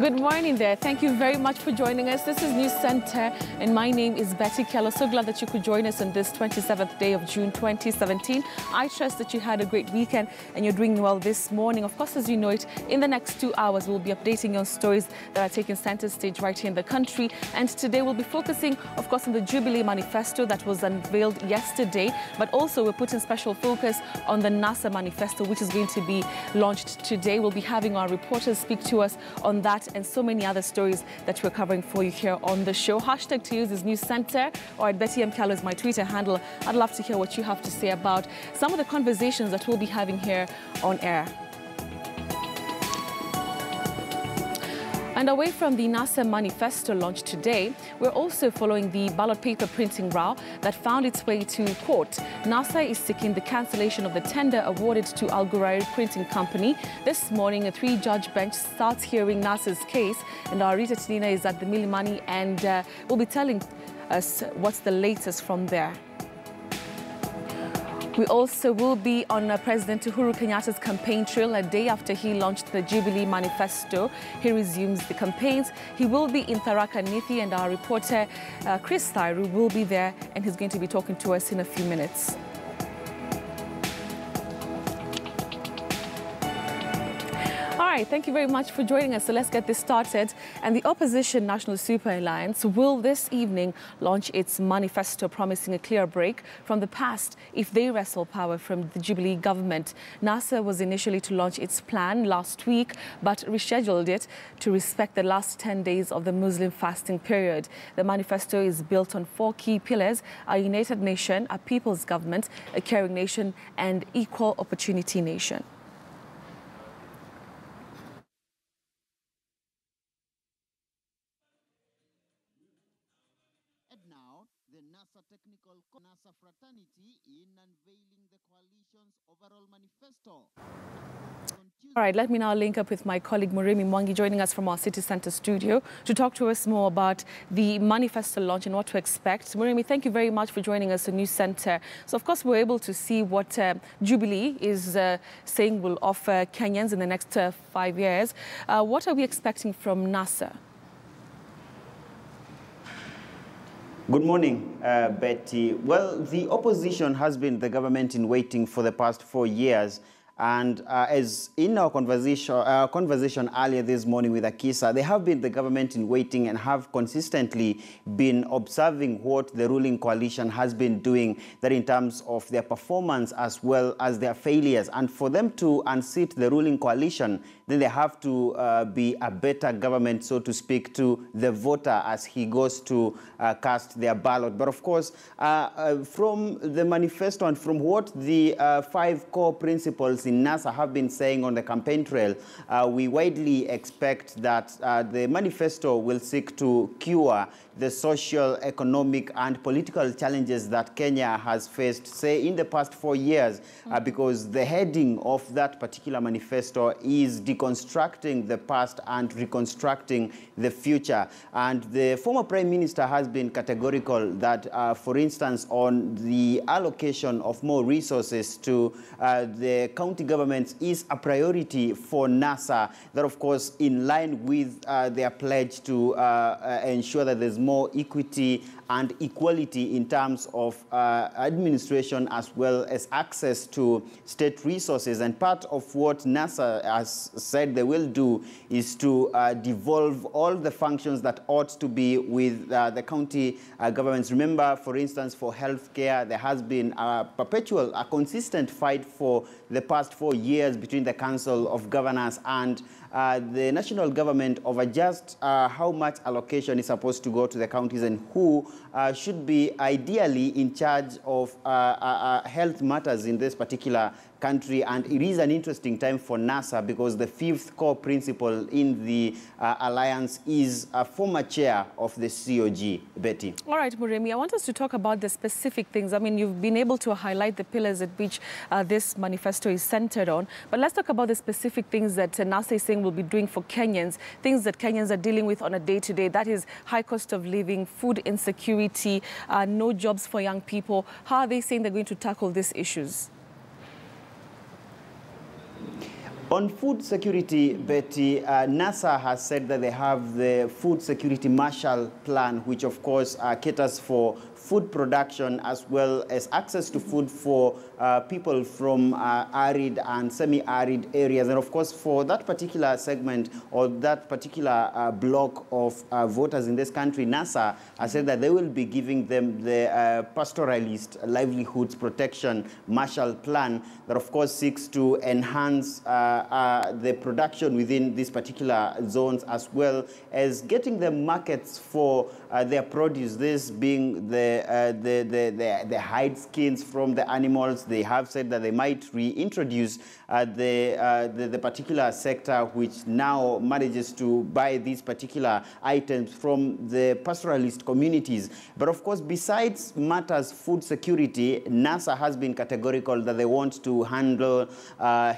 Good morning there. Thank you very much for joining us. This is News Center, and my name is Betty Kello. So glad that you could join us on this 27th day of June 2017. I trust that you had a great weekend and you're doing well this morning. Of course, as you know it, in the next 2 hours, we'll be updating you on stories that are taking center stage right here in the country. And today we'll be focusing, of course, on the Jubilee manifesto that was unveiled yesterday, but also we're putting special focus on the NASA manifesto, which is going to be launched today. We'll be having our reporters speak to us on that and so many other stories that we're covering for you here on the show. Hashtag to use is News Center, or at Betty M. Kello is my Twitter handle. I'd love to hear what you have to say about some of the conversations that we'll be having here on air. And away from the NASA manifesto launch today, we're also following the ballot paper printing row that found its way to court. NASA is seeking the cancellation of the tender awarded to Al Ghurair Printing Company. This morning, a three-judge bench starts hearing NASA's case, and our Rita Tinina is at the Milimani and will be telling us what's the latest from there. We also will be on President Uhuru Kenyatta's campaign trail a day after he launched the Jubilee manifesto. He resumes the campaigns. He will be in Tharaka Nithi, and our reporter Chris Thyru will be there, and he's going to be talking to us in a few minutes. All right, thank you very much for joining us. So let's get this started. And the opposition National Super Alliance will this evening launch its manifesto promising a clear break from the past if they wrestle power from the Jubilee government. NASA was initially to launch its plan last week, but rescheduled it to respect the last 10 days of the Muslim fasting period. The manifesto is built on 4 key pillars: a united nation, a people's government, a caring nation, and equal opportunity nation. NASA fraternity in unveiling the coalition's overall manifesto. All right, let me now link up with my colleague Murimi Mwangi, joining us from our City Center studio to talk to us more about the manifesto launch and what to expect. Murimi, thank you very much for joining us at News Center. So, of course, we're able to see what Jubilee is saying will offer Kenyans in the next 5 years. What are we expecting from NASA? Good morning, Betty. Well, the opposition has been the government in waiting for the past 4 years. And as in our conversation earlier this morning with Akisa, they have been the government in waiting and have consistently been observing what the ruling coalition has been doing, that in terms of their performance as well as their failures. And for them to unseat the ruling coalition, then they have to be a better government, so to speak, to the voter as he goes to cast their ballot. But of course, from the manifesto and from what the 5 core principles in NASA have been saying on the campaign trail, we widely expect that the manifesto will seek to cure the social, economic, and political challenges that Kenya has faced, say, in the past 4 years, because the heading of that particular manifesto is deconstructing the past and reconstructing the future. And the former Prime Minister has been categorical that, for instance, on the allocation of more resources to the county governments is a priority for NASA. That, of course, in line with their pledge to ensure that there's more equity and equality in terms of administration as well as access to state resources. And part of what NASA has said they will do is to devolve all the functions that ought to be with the county governments. Remember, for instance, for healthcare, there has been a consistent fight for the past 4 years between the Council of Governors and the national government over just how much allocation is supposed to go to the counties and who should be ideally in charge of health matters in this particular country. And it is an interesting time for NASA because the 5th core principle in the alliance is a former chair of the COG, Betty. All right, Murimi, I want us to talk about the specific things. I mean, you've been able to highlight the pillars at which this manifesto is centered on, but let's talk about the specific things that NASA is saying will be doing for Kenyans, things that Kenyans are dealing with on a day-to-day. That is high cost of living, food insecurity, no jobs for young people. How are they saying they're going to tackle these issues? On food security, Betty, NASA has said that they have the Food Security Marshall Plan, which of course caters for food production as well as access to food for people from arid and semi-arid areas. And of course, for that particular segment or that particular block of voters in this country, NASA has said that they will be giving them the Pastoralist Livelihoods Protection Marshall Plan that of course seeks to enhance the production within these particular zones, as well as getting the markets for their produce, this being the hide skins from the animals. They have said that they might reintroduce the particular sector which now manages to buy these particular items from the pastoralist communities. But of course, besides matters food security, NASA has been categorical that they want to handle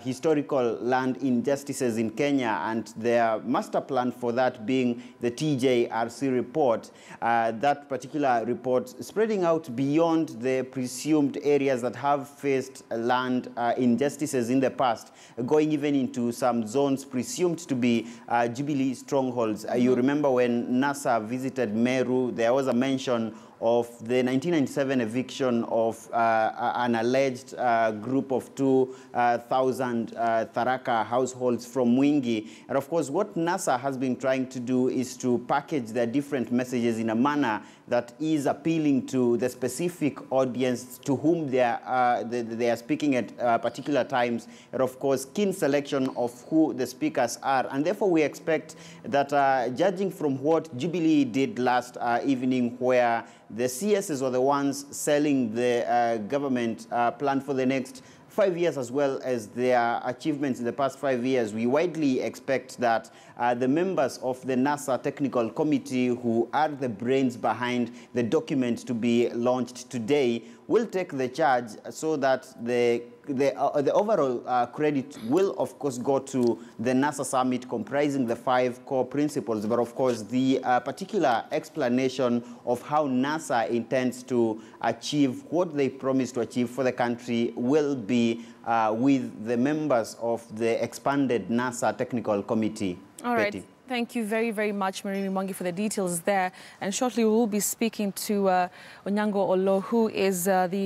historical land injustices in Kenya, and their master plan for that being the TJRC report. That particular report spreading out beyond the presumed areas that have faced land injustices in the past, going even into some zones presumed to be Jubilee strongholds. You remember when NASA visited Meru, there was a mention of the 1997 eviction of an alleged group of 2,000 Tharaka households from Mwingi. And of course, what NASA has been trying to do is to package their different messages in a manner that is appealing to the specific audience to whom they are speaking at particular times, and of course, keen selection of who the speakers are. And therefore, we expect that judging from what Jubilee did last evening, where the CSs were the ones selling the government plan for the next 5 years, as well as their achievements in the past 5 years, we widely expect that the members of the NASA Technical Committee, who are the brains behind the document to be launched today, will take the charge so that the overall credit will, of course, go to the NASA summit comprising the 5 core principles. But, of course, the particular explanation of how NASA intends to achieve what they promised to achieve for the country will be with the members of the expanded NASA Technical Committee. All right. Betty. Thank you very, very much, Marimi Mwangi, for the details there. And shortly we will be speaking to Onyango Olo, who is the